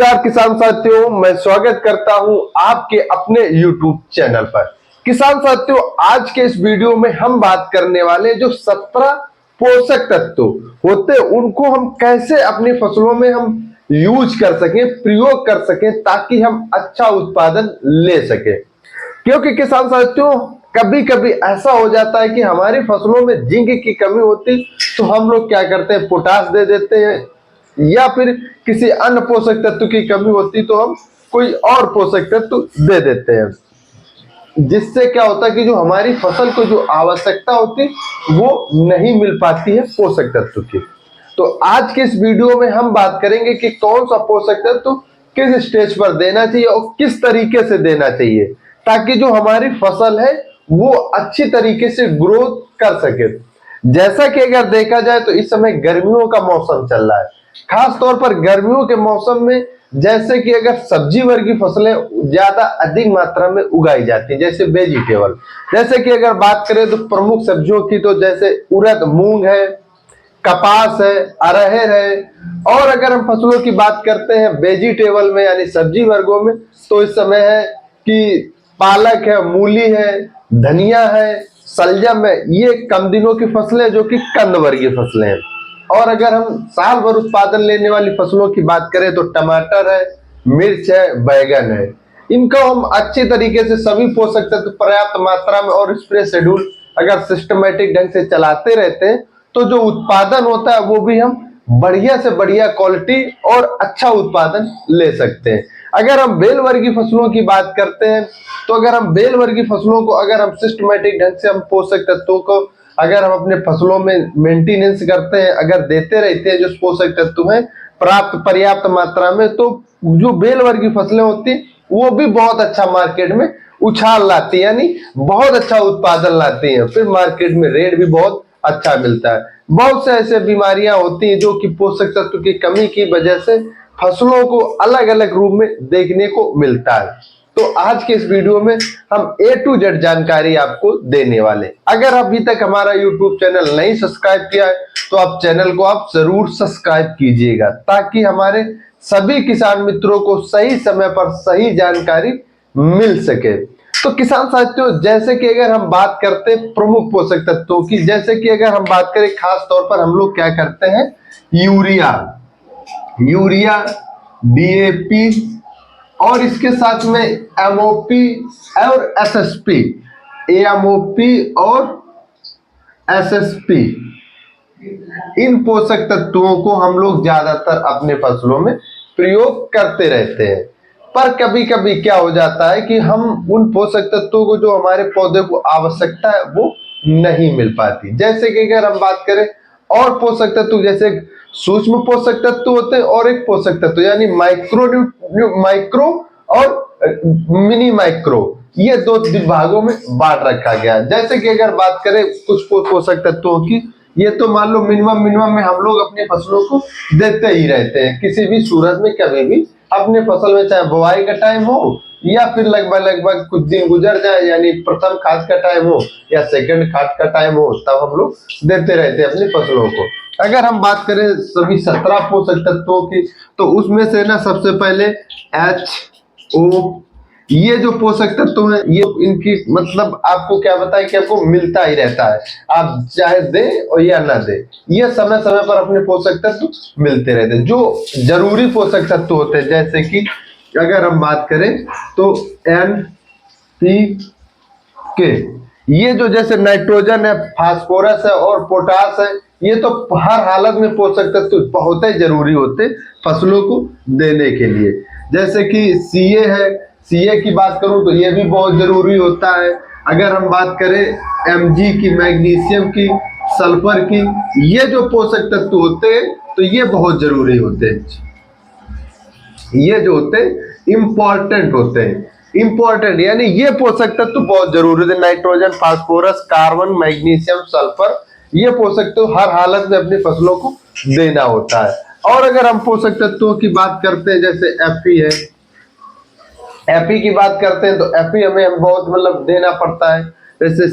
नमस्कार किसान साथियों, मैं स्वागत करता हूं आपके अपने YouTube चैनल पर। किसान साथियों, आज के इस वीडियो में हम बात करने वाले जो 17 पोषक तत्व होते हैं उनको हम कैसे अपनी फसलों में हम यूज कर सकें, प्रयोग कर सकें ताकि हम अच्छा उत्पादन ले सकें। क्योंकि किसान साथियों कभी कभी ऐसा हो जाता है कि हमारी फसलों में जिंक की कमी होती, तो हम लोग क्या करते हैं, पोटाश दे देते हैं, या फिर किसी अन्य पोषक तत्व की कमी होती तो हम कोई और पोषक तत्व दे देते हैं, जिससे क्या होता है कि जो हमारी फसल को जो आवश्यकता होती वो नहीं मिल पाती है पोषक तत्व की। तो आज के इस वीडियो में हम बात करेंगे कि कौन सा पोषक तत्व किस स्टेज पर देना चाहिए और किस तरीके से देना चाहिए ताकि जो हमारी फसल है वो अच्छी तरीके से ग्रोथ कर सके। जैसा कि अगर देखा जाए तो इस समय गर्मियों का मौसम चल रहा है, खास तौर पर गर्मियों के मौसम में जैसे कि अगर सब्जी वर्ग की फसलें ज्यादा अधिक मात्रा में उगाई जाती हैं, जैसे वेजिटेबल, जैसे कि अगर बात करें तो प्रमुख सब्जियों की तो जैसे उड़द, मूंग है, कपास है, अरहर है। और अगर हम फसलों की बात करते हैं वेजिटेबल में यानी सब्जी वर्गों में, तो इस समय है कि पालक है, मूली है, धनिया है, शलजम है। ये कम दिनों की फसलें जो कि कंद वर्गीय फसलें हैं। और अगर हम साल भर उत्पादन लेने वाली फसलों की बात करें तो टमाटर है, मिर्च है, बैगन है। इनको हम अच्छी तरीके से सभी पोषक तत्व पर्याप्त मात्रा में और स्प्रे शेड्यूल अगर सिस्टमेटिक ढंग से चलाते रहते हैं तो जो उत्पादन होता है वो भी हम बढ़िया से बढ़िया क्वालिटी और अच्छा उत्पादन ले सकते हैं। अगर हम बेल वर्गीय फसलों की बात करते हैं तो अगर हम बेल वर्गीय फसलों को अगर हम सिस्टमेटिक ढंग से हम पोषक तत्वों को अगर हम अपने फसलों में मेंटेनेंस करते हैं, अगर देते रहते हैं जो पोषक तत्व हैं पर्याप्त मात्रा में, तो जो बेल वर्गीय फसलें होती वो भी बहुत अच्छा मार्केट में उछाल लाती है, यानी बहुत अच्छा उत्पादन लाती हैं। फिर मार्केट में रेट भी बहुत अच्छा मिलता है। बहुत से ऐसे बीमारियां होती हैं जो कि पोषक तत्व की कमी की वजह से फसलों को अलग अलग रूप में देखने को मिलता है। तो आज के इस वीडियो में हम A to Z जानकारी आपको देने वाले। अगर अभी तक हमारा YouTube चैनल नहीं सब्सक्राइब किया है तो आप चैनल को आप जरूर सब्सक्राइब कीजिएगा ताकि हमारे सभी किसान मित्रों को सही समय पर सही जानकारी मिल सके। तो किसान साथियों, जैसे कि अगर हम बात करते हैं प्रमुख पोषक तत्वों की, जैसे कि अगर हम बात करें खास तौर पर हम लोग क्या करते हैं, यूरिया, DAP और इसके साथ में MOP और SSP, AMOP और SSP, इन पोषक तत्वों को हम लोग ज्यादातर अपने फसलों में प्रयोग करते रहते हैं। पर कभी कभी क्या हो जाता है कि हम उन पोषक तत्वों को जो हमारे पौधे को आवश्यकता है वो नहीं मिल पाती। जैसे कि अगर हम बात करें और पोषक तत्व, जैसे सूक्ष्म पोषक तत्व होते हैं और एक पोषक तत्व यानी माइक्रो और मिनी माइक्रो, ये दो विभागों में बांट रखा गया है। जैसे कि अगर बात करें कुछ पोषक तत्वों की, ये तो मान लो मिनिमम में हम लोग अपनी फसलों को देते ही रहते हैं किसी भी सूरत में, कभी भी अपने फसल में, चाहे बुआई का टाइम हो या फिर लगभग कुछ दिन गुजर जाए, यानी प्रथम खाद का टाइम हो या सेकंड खाद का टाइम हो, तब हम लोग देते रहते हैं अपनी फसलों को। अगर हम बात करें सभी 17 पोषक तत्वों की, तो उसमें से ना सबसे पहले HO, ये जो पोषक तत्व है ये इनकी मतलब आपको क्या बताएं कि आपको मिलता ही रहता है, आप चाहे दे और या ना दे, ये समय समय पर अपने पोषक तत्व मिलते रहते हैं। जो जरूरी पोषक तत्व होते हैं, जैसे कि अगर हम बात करें तो NPK, ये जो जैसे नाइट्रोजन है, फास्फोरस है और पोटास है, ये तो हर हालत में पोषक तत्व बहुत ही जरूरी होते फसलों को देने के लिए। जैसे कि CA है, CA की बात करूं तो ये भी बहुत जरूरी होता है। अगर हम बात करें Mg की, मैग्नीशियम की, सल्फर की, ये जो पोषक तत्व होते हैं तो ये बहुत जरूरी होते हैं, ये जो होते हैं इंपॉर्टेंट होते हैं, इंपॉर्टेंट यानी ये पोषक तत्व बहुत जरूरी होते हैं। Nitrogen, phosphorus, carbon, magnesium, sulphur, ये पोषक तत्व हर हालत में अपनी फसलों को देना होता है। और अगर हम पोषक तत्वों की बात करते हैं, जैसे Fe है, Fe की बात करते हैं तो Fe हमें बहुत मतलब देना पड़ता है। जैसे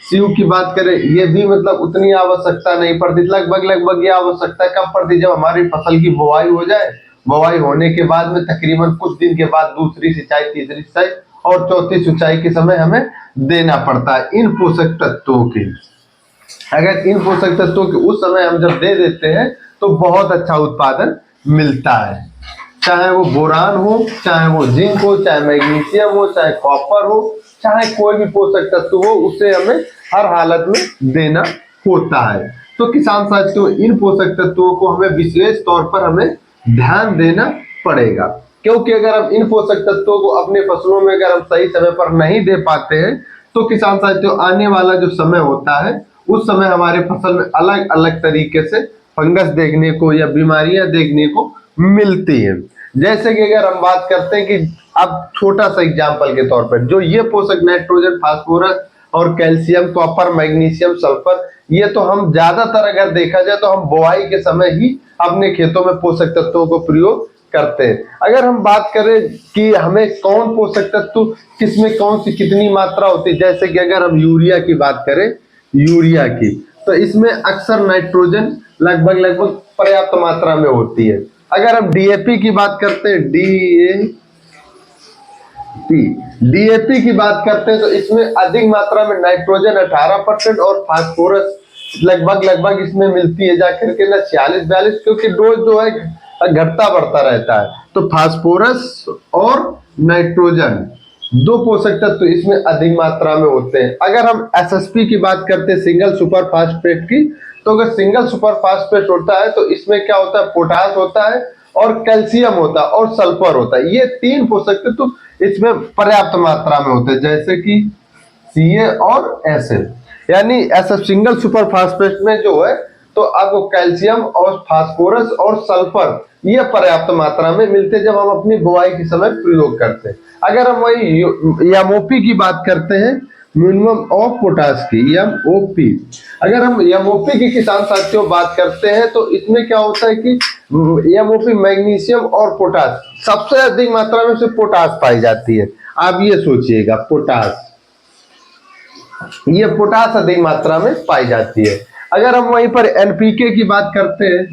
Cu की बात करें, ये भी मतलब उतनी आवश्यकता नहीं पड़ती, लगभग ये आवश्यकता कब पड़ती, जब हमारी फसल की बुआई हो जाए, बुआई होने के बाद में तकरीबन कुछ दिन के बाद दूसरी सिंचाई, तीसरी सिंचाई और चौथी सिंचाई के समय हमें देना पड़ता है इन पोषक तत्वों की। अगर इन पोषक तत्वों के उस समय हम जब दे देते हैं तो बहुत अच्छा उत्पादन मिलता है। चाहे वो बोरान हो, चाहे वो जिंक हो, चाहे मैग्नीशियम हो, चाहे कॉपर हो, चाहे कोई भी पोषक तत्व हो, उसे हमें हर हालत में देना होता है। तो किसान साथियों, इन पोषक तत्वों को हमें विशेष तौर पर हमें ध्यान देना पड़ेगा, क्योंकि अगर हम इन पोषक तत्वों को अपने फसलों में अगर हम सही समय पर नहीं दे पाते हैं तो किसान साथियों आने वाला जो समय होता है उस समय हमारे फसल में अलग अलग तरीके से फंगस देखने को या बीमारियां देखने को मिलती है। जैसे कि अगर हम बात करते हैं कि अब छोटा सा एग्जांपल के तौर पर जो ये पोषक नाइट्रोजन, फास्फोरस और कैल्शियम, कॉपर, मैग्नीशियम, सल्फर, ये तो हम ज्यादातर अगर देखा जाए तो हम बुआई के समय ही अपने खेतों में पोषक तत्वों को प्रयोग करते हैं। अगर हम बात करें कि हमें कौन पोषक तत्व किसमें कौन सी कितनी मात्रा होती है, जैसे कि अगर हम यूरिया की बात करें, यूरिया की, तो इसमें अक्सर नाइट्रोजन लगभग पर्याप्त मात्रा में होती है। अगर हम डीएपी की बात करते हैं, डीएपी की बात करते हैं तो इसमें अधिक मात्रा में नाइट्रोजन 18% और फास्फोरस लगभग इसमें मिलती है जाकर के ना 46-42, क्योंकि डोज जो है घटता बढ़ता रहता है। तो फास्फोरस और नाइट्रोजन दो पोषक तत्व इसमें अधिक मात्रा में होते हैं। अगर हम एसएसपी की बात करते हैं, सिंगल सुपर फास्फेट की, तो अगर सिंगल सुपर फास्फेट होता है तो इसमें क्या होता है, पोटास होता है और कैल्शियम होता है और सल्फर होता है। ये तीन पोषक तत्व इसमें पर्याप्त मात्रा में होते हैं, जैसे कि सीए और एसए। यानी एसएफ सिंगल सुपर फास्फेट में जो है तो आपको कैल्शियम और फास्फोरस और सल्फर ये पर्याप्त मात्रा में मिलते हैं जब हम अपनी बुआई के समय प्रयोग करते हैं। अगर हम वही एमओपी की बात करते हैं, मिनिमम ऑफ पोटास की, एमओपी, अगर हम एमओपी की किसान साथियों बात करते हैं तो इसमें क्या होता है कि एमओपी मैग्नीशियम और पोटास सबसे अधिक मात्रा में से पोटास पाई जाती है। आप ये सोचिएगा, पोटास, ये पोटास अधिक मात्रा में पाई जाती है। अगर हम वहीं पर एनपीके की बात करते हैं,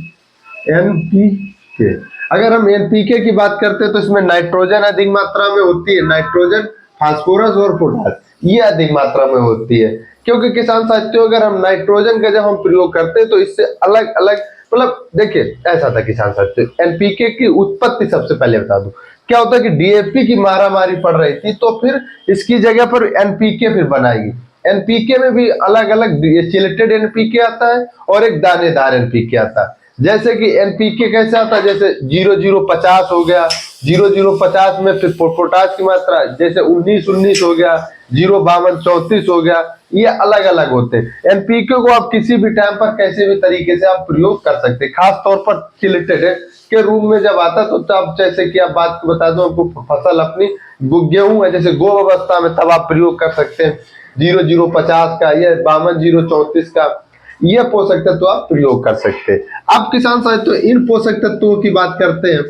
एनपीके, अगर हम एनपीके की बात करते हैं तो इसमें नाइट्रोजन अधिक मात्रा में होती है, नाइट्रोजन, फास्फोरस और पोटास ये अधिक मात्रा में होती है। क्योंकि किसान साथियों अगर हम नाइट्रोजन का जब हम प्रयोग करते हैं तो इससे अलग अलग, मतलब देखिए ऐसा था किसान साथियों, एनपीके की उत्पत्ति सबसे पहले बता दूं, क्या होता है कि डीएपी की मारामारी पड़ रही थी तो फिर इसकी जगह पर एनपीके फिर बनाई। एनपीके में भी अलग अलग चिलेटेड एनपीके आता है और एक दानेदार एनपीके आता है। जैसे कि एनपीके कैसे आता है, जैसे 0050 हो गया, 0050 में फिर पोटास की मात्रा जैसे 19-19 हो गया, 052-34 हो गया, ये अलग अलग होते हैं। एनपीके को आप किसी भी टाइम पर कैसे भी तरीके से आप प्रयोग कर सकते हैं, खास तौर पर चिलेटेड के रूप में जब आता तो तब, जैसे कि आप बात बता दो, आपको फसल अपनी गेहूं है जैसे गो अवस्था में, तब आप प्रयोग कर सकते हैं 0050 का या 52-034 का, ये पोषक तत्व आप प्रयोग कर सकते हैं। अब किसान साथियों इन पोषक तत्वों की बात करते हैं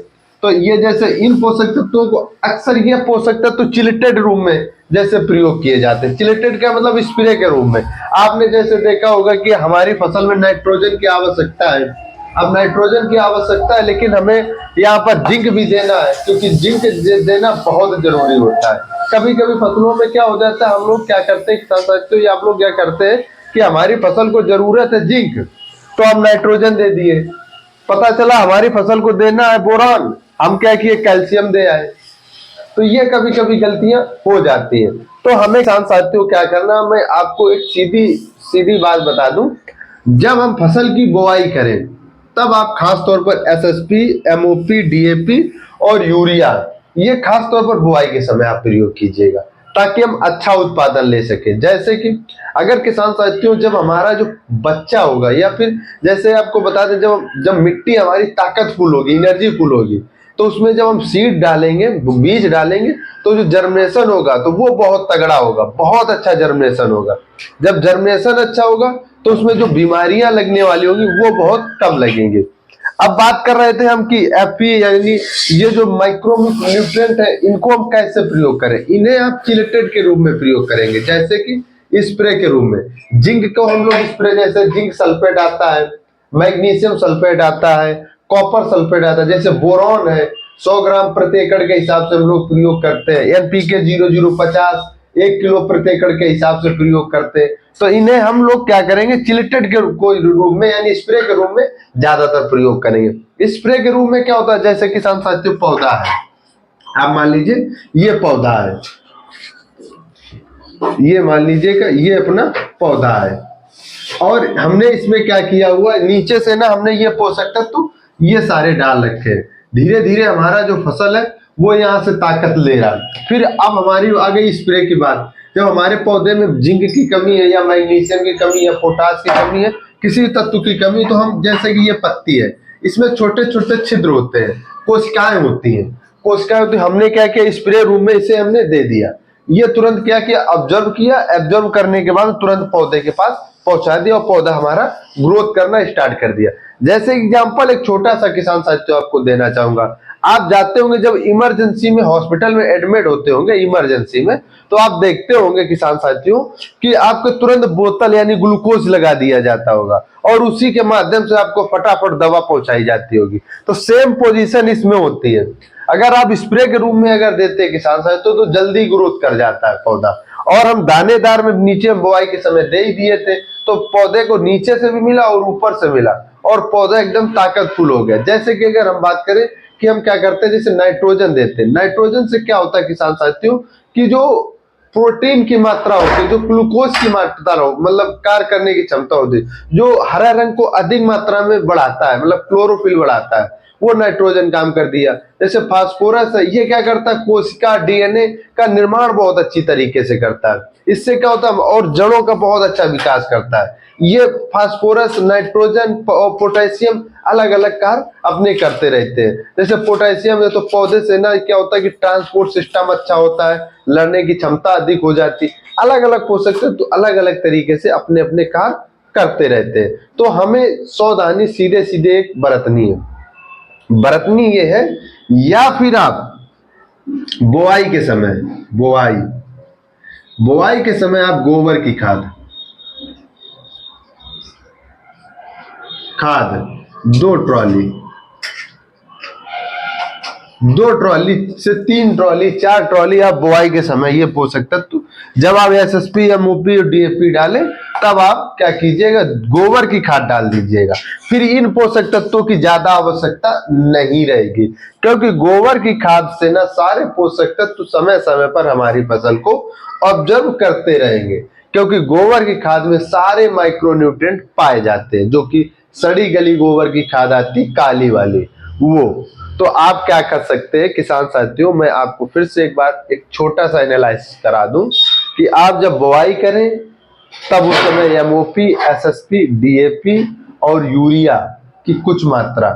तो ये जैसे इन पोषक तत्वों को अक्सर ये पोषक तत्व चिलेटेड रूप में जैसे प्रयोग किए जाते हैं। चिलेटेड का मतलब स्प्रे के रूप में। आपने जैसे देखा होगा कि हमारी फसल में नाइट्रोजन की आवश्यकता है, अब नाइट्रोजन की आवश्यकता है लेकिन हमें यहाँ पर जिंक भी देना है, क्योंकि जिंक देना बहुत जरूरी होता है। कभी कभी फसलों में क्या हो जाता है, हम लोग क्या करते हैं किसान साथियों, या आप लोग क्या करते हैं कि हमारी फसल को जरूरत है जिंक तो हम नाइट्रोजन दे दिए, पता चला हमारी फसल को देना है बोरान, हम क्या किए कैल्शियम दे आए। तो ये कभी कभी गलतियां हो जाती है। तो हमें किसान साथियों क्या करना, मैं आपको एक सीधी सीधी बात बता दूं, जब हम फसल की बुआई करें तब आप खास तौर पर एसएसपी, एमओपी, डीएपी और यूरिया ये खास तौर पर बुआई के समय आप प्रयोग कीजिएगा ताकि हम अच्छा उत्पादन ले सके। जैसे कि अगर किसान साथियों जब हमारा जो बच्चा होगा, या फिर जैसे आपको बता दें जब मिट्टी हमारी ताकतफुल होगी, एनर्जीफुल होगी, तो उसमें जब हम सीड डालेंगे, बीज डालेंगे, तो जो जर्मिनेशन होगा तो वो बहुत तगड़ा होगा, बहुत अच्छा जर्मिनेशन होगा। जब जर्मिनेशन अच्छा होगा तो उसमें जो बीमारियां लगने वाली होगी वो बहुत कम लगेंगी। अब बात कर रहे थे हम कि एफपी यानी ये जो माइक्रो न्यूट्रिएंट है इनको हम कैसे प्रयोग करें। इन्हें आप चिलेटेड के रूप में प्रयोग करेंगे, जैसे कि स्प्रे के रूप में। जिंक को हम लोग स्प्रे, जैसे जिंक सल्फेट आता है, मैग्नीशियम सल्फेट आता है, कॉपर सल्फेट आता है, जैसे बोरॉन है 100 ग्राम प्रति एकड़ के हिसाब से हम लोग प्रयोग करते हैं, एनपीके 0050 1 किलो प्रति एकड़ के हिसाब से प्रयोग करते हैं। तो इन्हें हम लोग क्या करेंगे, चिलेटेड के रूप में यानी स्प्रे के रूप में ज्यादातर प्रयोग करेंगे। स्प्रे के रूप में क्या होता है, जैसे किसान साथियों पौधा है, आप मान लीजिए ये पौधा है, ये मान लीजिएगा ये अपना पौधा है, और हमने इसमें क्या किया हुआ है, नीचे से ना हमने ये पोषक तत्व ये सारे डाल रखे हैं। धीरे धीरे हमारा जो फसल है वो यहाँ से ताकत ले रहा है। फिर अब हमारी आ गई स्प्रे की बात। जब हमारे पौधे में जिंक की कमी है या मैग्नीशियम की कमी है, पोटास की कमी है, किसी तत्व की कमी, तो हम जैसे कि ये पत्ती है, इसमें छोटे छोटे छिद्र होते हैं, कोशिकाएं होती हैं, कोशिकाएं होती, हमने क्या किया, स्प्रे रूम में इसे हमने दे दिया। ये तुरंत क्या किया, ऑब्जर्व किया, ऑब्जर्व करने के बाद तुरंत पौधे के पास पहुंचा दिया और पौधा हमारा ग्रोथ करना स्टार्ट कर दिया। जैसे एग्जांपल एक छोटा सा किसान साथियों आपको देना चाहूंगा। आप जाते होंगे जब इमरजेंसी में हॉस्पिटल में एडमिट होते होंगे इमरजेंसी में, तो आप देखते होंगे किसान साथियों कि आपको तुरंत बोतल यानी ग्लूकोज लगा दिया जाता होगा और उसी के माध्यम से आपको फटाफट दवा पहुंचाई जाती होगी। तो सेम पोजीशन इसमें होती है। अगर आप स्प्रे के रूप में अगर देते हैं किसान साथियों तो जल्दी ग्रोथ कर जाता है पौधा। और हम दानेदार में नीचे बुआई के समय दे ही दिए थे, तो पौधे को नीचे से भी मिला और ऊपर से मिला और पौधा एकदम ताकतफुल हो गया। जैसे कि अगर हम बात करें कि हम क्या करते हैं, जैसे नाइट्रोजन देते हैं, नाइट्रोजन से क्या होता है किसान साथियों कि जो प्रोटीन की मात्रा होती है, जो ग्लूकोज की मात्रा हो, मतलब कार्य करने की क्षमता होती है, जो हरा रंग को अधिक मात्रा में बढ़ाता है, मतलब क्लोरोफिल बढ़ाता है, वो नाइट्रोजन काम कर दिया। जैसे फास्फोरस है, ये क्या करता है, कोशिका डीएनए का निर्माण बहुत अच्छी तरीके से करता है। इससे क्या होता है, और जड़ों का बहुत अच्छा विकास करता है। ये फास्फोरस, नाइट्रोजन और पोटेशियम अलग अलग कार्य अपने करते रहते हैं। जैसे पोटेशियम है तो पौधे से ना क्या होता है कि ट्रांसपोर्ट सिस्टम अच्छा होता है, लड़ने की क्षमता अधिक हो जाती। अलग अलग पोषक तत्व तो अलग अलग तरीके से अपने अपने कार्य करते रहते हैं। तो हमें सावधानी सीधे सीधे एक बरतनी है, बरतनी ये है, या फिर आप बुआई के समय, बुआई के समय आप गोबर की खाद 2 ट्रॉली से 3 ट्रॉली 4 ट्रॉली आप बुआई के समय ये पोषक तत्व, जब आप एसएसपी, एमओपी और डीएपी डालें तब आप क्या कीजिएगा, गोबर की खाद डाल दीजिएगा। फिर इन पोषक तत्वों की ज्यादा आवश्यकता नहीं रहेगी, क्योंकि गोबर की खाद से ना सारे पोषक तत्व समय समय पर हमारी फसल को ऑब्जर्व करते रहेंगे, क्योंकि गोबर की खाद में सारे माइक्रोन्यूट्रिएंट पाए जाते हैं। जो कि सड़ी गली गोबर की खाद आती काली वाली, वो तो आप क्या कर सकते हैं किसान साथियों, मैं आपको फिर से एक बार एक छोटा सा एनालिसिस करा दूं कि आप जब बुआई करें तब उस समय एमओपी, एसएसपी, डीएपी और यूरिया की कुछ मात्रा,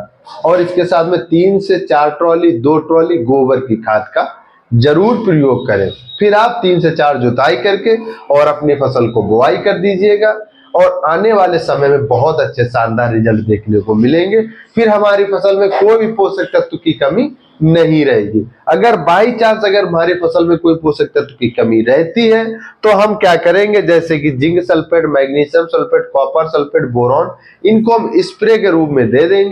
और इसके साथ में 3 से 4 ट्रॉली 2 ट्रॉली गोबर की खाद का जरूर प्रयोग करें। फिर आप 3 से 4 जुताई करके और अपनी फसल को बुआई कर दीजिएगा और आने वाले समय में बहुत अच्छे शानदार रिजल्ट देखने को मिलेंगे। फिर हमारी फसल में कोई भी पोषक तत्व की कमी नहीं रहेगी। अगर बाई चांस अगर हमारी फसल में कोई पोषक तत्व की कमी रहती है तो हम क्या करेंगे, जैसे कि zinc sulphate, magnesium sulphate, copper sulphate, boron, इनको हम स्प्रे के रूप में दे देंगे।